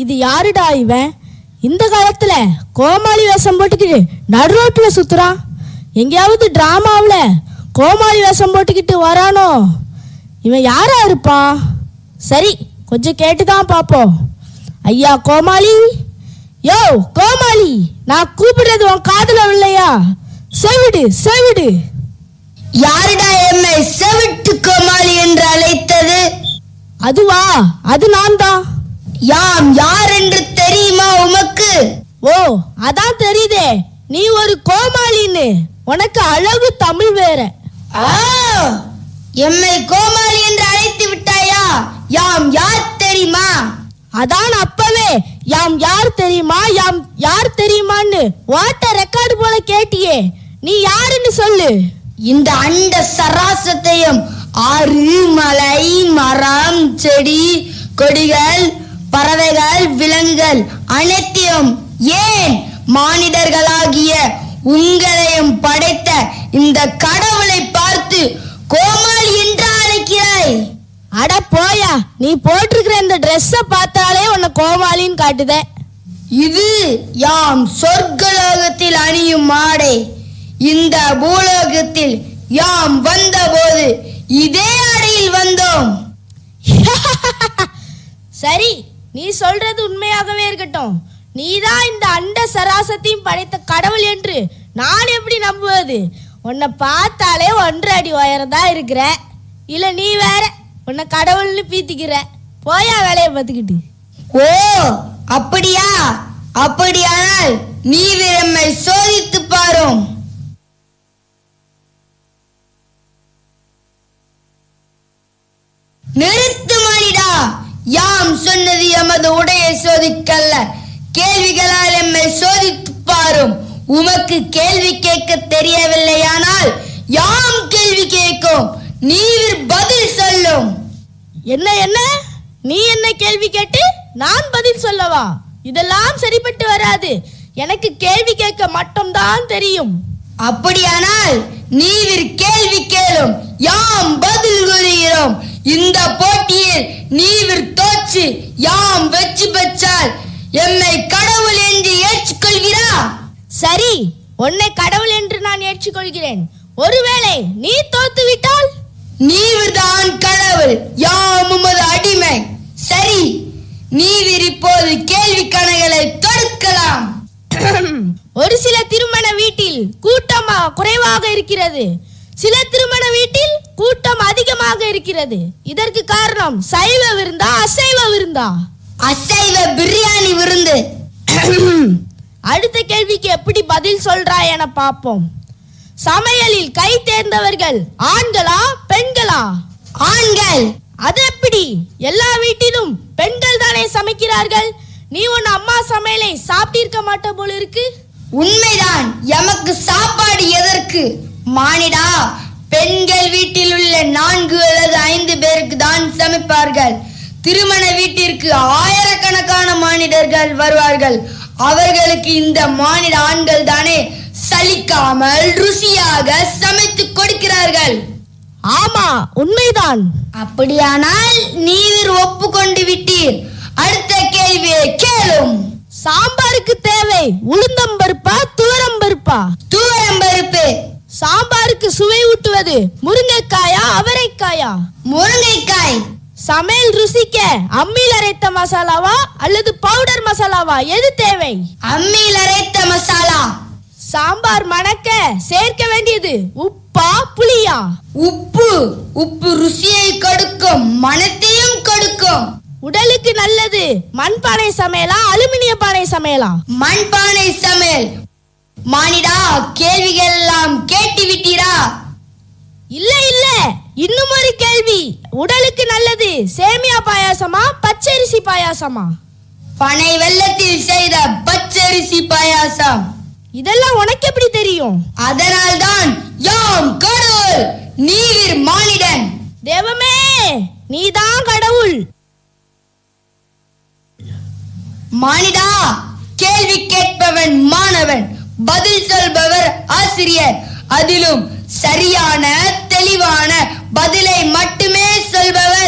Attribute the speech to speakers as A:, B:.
A: இது யாருடா இவன்? இந்த காலத்துல கோமாளி வேஷம் போட்டுக்கிட்டு நடு ரோட்டுல சுத்துறான். எங்கேயாவது டிராமாவில் கோமாளி வேஷம் போட்டுக்கிட்டு வரானோ? இவன் யாரா இருப்பான்? சரி, கொஞ்சம் கேட்டுதான் பார்ப்போம். ஐயா கோமாளி, யோ கோமாளி, நான் கூப்பிடுறது உன் காதுல இல்லையா? செவிடு செவிடு.
B: யாருடா எம்மை செவிட்டு கோமாளி என்று அழைத்தது?
A: அதுவா, அது நான் தான்.
B: யாம் யார் என்று தெரியுமா உமக்கு?
A: ஓ, அதான் தெரியுதே, நீ ஒரு கோமாளின்னு. உனக்கு அழகு தமிழ் வேற.
B: எம்மை கோமாளி என்று அழைத்து விட்டாயா? யாம் யார் தெரியுமா?
A: அதான் அப்பவே யாம் யார் தெரியுமா, யாம் யார் தெரியுமான்னு வாட்ட ரெக்கார்டு போல கேட்டியே. நீ யாருன்னு சொல்லு.
B: இந்த அண்ட சராசத்தையும் ஆறு, மலை, மரம், செடி, கொடிகள், பறவைகள், விலங்குகள் அனைத்தையும், ஏன் மானிடர்களாகிய உங்களையும் படைத்த இந்த கடவுளை பார்த்து கோமாளி என்று அழைக்கிறாய்?
A: அட போயா, நீ போட்டிருக்கிற இந்த ட்ரெஸ்ஸ பார்த்தாலே உன்னை கோமாளின்னு காட்டுதே.
B: இது யாம் சொர்க்கலோகத்தில் அணியும் ஆடை. இந்த பூலோகத்தில் யாம் வந்தபோது இதே ஆடையில் வந்தோம்.
A: சரி, நீ சொல்றது உண்மையாகவே இருக்கட்டும். நீதான் இந்த அண்ட சராசத்தையும் படைத்த கடவுள் என்று நான் எப்படி நம்புவது? உன்னை பார்த்தாலே 1.5 அடி உயரதான் இருக்கிற. இல்ல நீ வேற உன்னை கடவுள்னு பீத்திக்கிற. போயா வேலையை பார்த்துக்கிட்டு.
B: ஓ அப்படியா? அப்படியானால் நீ நம்மை சோதித்து பாரும். நிறுத்து மானிடா. யாம் சொன்னது எமது உடையை சோதிக்கல்ல, கேள்விகளால் எம்மை சோதித்து பாரும். உமக்கு கேள்வி கேட்க தெரியவில்லையானால் யாம் கேள்வி கேட்கும், நீர் பதில் சொல்லும்.
A: என்ன என்ன? நீ என்ன கேள்வி கேட்டு நான் பதில் சொல்லவா? இதெல்லாம் சரிப்பட்டு வராது. எனக்கு கேள்வி கேட்க மட்டும்தான் தெரியும்.
B: அப்படியானால் நீர் கேள்வி கேளும், யாம் பதில் கூறுகிறோம். இந்த போட்டியில் நீர் தோற்று யாம் வெற்றி பெற்றால் எம்மை கடவுள் என்று ஏற்றுக்கொள்கிறா?
A: சரி, உன்னை கடவுள் என்று நான் ஏற்றுக்கொள்கிறேன். ஒருவேளை நீ தோத்து விட்டால்?
B: நீர்தான் கடவுள், யாம் உமது அடிமை. சரி, நீர் இப்போது கேள்வி கணைகளை தொடுக்கலாம்.
A: ஒரு சில திருமண வீட்டில் கூட்டம் குறைவாக இருக்கிறது, சில திருமண வீட்டில் கூட்டம் அதிகமாக இருக்கிறது. இதற்கு காரணம் சைவ விருந்தா அசைவ விருந்தா?
B: அசைவ பிரியாணி விருந்து.
A: அடுத்த கேள்விக்கு எப்படி பதில் சொல்றாய் என பார்ப்போம். சமையலில் கை தேர்ந்தவர்கள் ஆண்களா பெண்களா?
B: ஆண்கள்.
A: அது எப்படி? எல்லா வீட்டிலும் பெண்கள் தானே சமைக்கிறார்கள். நீ உன் அம்மா சமையலை சாப்பிட்டிருக்க மாட்ட போல இருக்கு.
B: உண்மைதான், எமக்கு சாப்பாடு எதற்கு மானிடா? பெண்கள் வீட்டில் உள்ள 4 அல்லது 5 பேருக்கு தான் சமைப்பார்கள். திருமண வீட்டிற்கு ஆயிரக்கணக்கான மானிடர்கள் வருவார்கள். அவர்களுக்கு இந்த மானிட ஆண்கள் தானே சலிக்காமல் ருசியாக சமைத்து கொடுக்கிறார்கள்.
A: ஆமா, உண்மைதான்.
B: அப்படியானால் நீர் ஒப்புக்கொண்டு விட்டீர். அடுத்த கேள்வியை கேளும்.
A: சாம்பாருக்கு தேவை உளுந்தம் பருப்பா துவரம் பருப்பா?
B: துவரம் பருப்பு.
A: சாம்பாருக்கு சுவை ஊட்டுவது முருங்கைக்காயா அவரைக்காயா?
B: முருங்கைக்காய்.
A: சமையல் ருசிக்க அம்மியில் அரைத்த மசாலாவா அல்லது பவுடர் மசாலாவா, எது தேவை?
B: அம்மியில் அரைத்த மசாலா.
A: சாம்பார் மணக்க சேர்க்க வேண்டியது உப்பா புளியா?
B: உப்பு. உப்பு ருசியை கொடுக்கும், மணத்தையும் கொடுக்கும்.
A: உடலுக்கு நல்லது மண்பானை சமையலா அலுமினிய பானை சமையலா?
B: மண்பானை சமையல். மானிடா, கேள்விகள் எல்லாம் கேட்டு விட்டீரா?
A: இல்ல இல்ல, இன்னும் ஒரு கேள்வி. உடலுக்கு நல்லது சேமியா பாயாசமா பச்சரிசி பாயாசமா?
B: பனை வெல்லத்தில் செய்த பச்சரிசி பாயாசம்.
A: இதெல்லாம் உனக்கு எப்படி தெரியும்?
B: அதனால்தான் யாம் கடவுள், நீர் மானிடன்.
A: தேவமே, நீதான் கடவுள்.
B: மானிடா, கேள்வி கேட்பவன் மாணவன், பதில் சொல்பவர் ஆசிரியர். அதிலும் சரியான தெளிவான பதிலை மட்டுமே சொல்பவன்